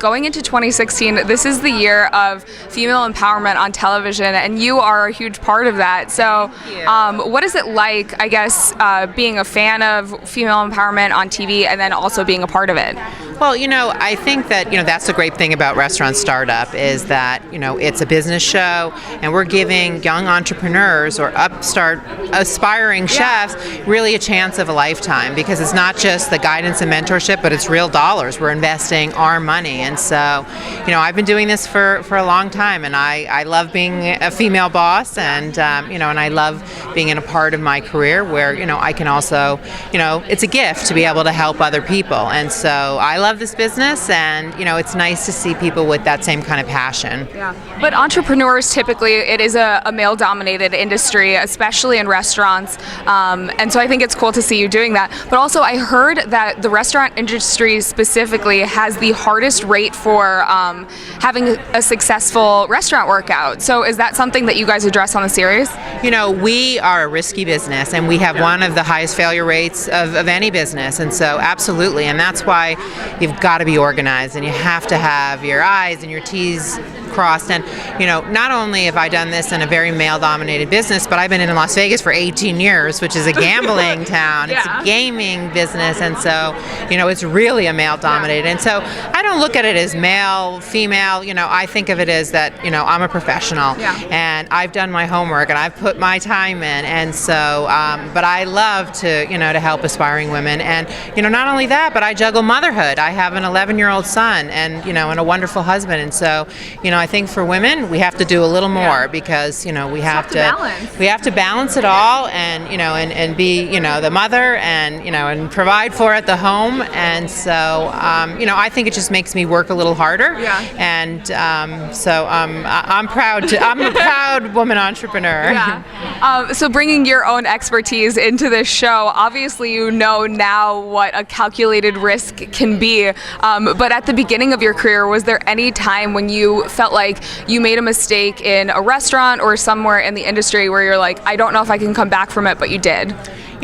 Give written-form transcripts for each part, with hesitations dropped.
going into 2016, this is the year of female empowerment on television, and you are a huge part of that. So what is it like, I guess, being a fan of female empowerment on TV and then also being a part of it? Well, I think that, that's the great thing about Restaurant Startup is that, it's a business show and we're giving young entrepreneurs or upstart aspiring chefs really a chance of a lifetime, because it's not just the guidance and mentorship, but it's real dollars. We're investing our money. And so, I've been doing this for a long time, and I love being a female boss, and, and I love being in a part of my career where, I can also, it's a gift to be able to help other people. And so I love this business, and, it's nice to see people with that same kind of passion. Yeah. But entrepreneurs, typically, it is a male-dominated industry, especially in restaurants. And so I think it's cool to see you doing that. But also, I heard that the restaurant industry specifically has the hardest rate for having a successful restaurant workout. So is that something that you guys address on the series? We are a risky business, and we have one of the highest failure rates of any business. And so absolutely. And that's why you've got to be organized, and you have to have your I's and your T's crossed. And not only have I done this in a very male-dominated business, but I've been in Las Vegas for 18 years, which is a gambling town. It's a gaming business, and so it's really a male-dominated. And so I don't look at it as male, female. I think of it as that I'm a professional, and I've done my homework and I've put my time in, and so but I love to to help aspiring women. And not only that, but I juggle motherhood. I have an 11-year-old son, and and a wonderful husband. And so I think for women we have to do a little more, because we have to balance it all, and and be the mother, and and provide for at the home. And so I think it just makes me work a little harder. And so I'm proud I'm a proud woman entrepreneur. So bringing your own expertise into this show, obviously now what a calculated risk can be, but at the beginning of your career, was there any time when you felt like you made a mistake in a restaurant or somewhere in the industry where you're like, I don't know if I can come back from it, but you did?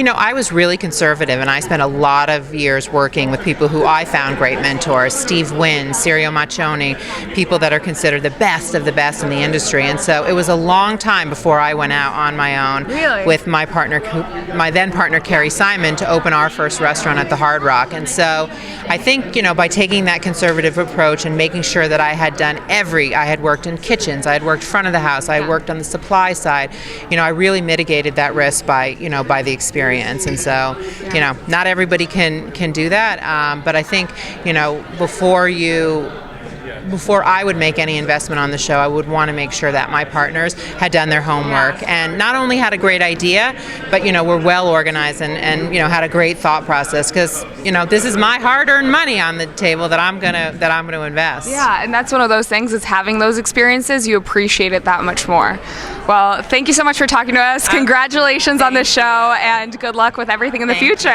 I was really conservative, and I spent a lot of years working with people who I found great mentors: Steve Wynn, Sirio Maccioni, people that are considered the best of the best in the industry. And so it was a long time before I went out on my own with my then partner Carrie Simon, to open our first restaurant at the Hard Rock. And so I think by taking that conservative approach and making sure that I had I had worked in kitchens, I had worked front of the house, I had worked on the supply side, I really mitigated that risk by the experience. And so, not everybody can do that. But I think, before I would make any investment on the show, I would want to make sure that my partners had done their homework and not only had a great idea, but were well organized and had a great thought process, because this is my hard-earned money on the table that I'm gonna invest. Yeah, and that's one of those things, is having those experiences, you appreciate it that much more. Well, thank you so much for talking to us. Congratulations on the show, and good luck with everything in the future.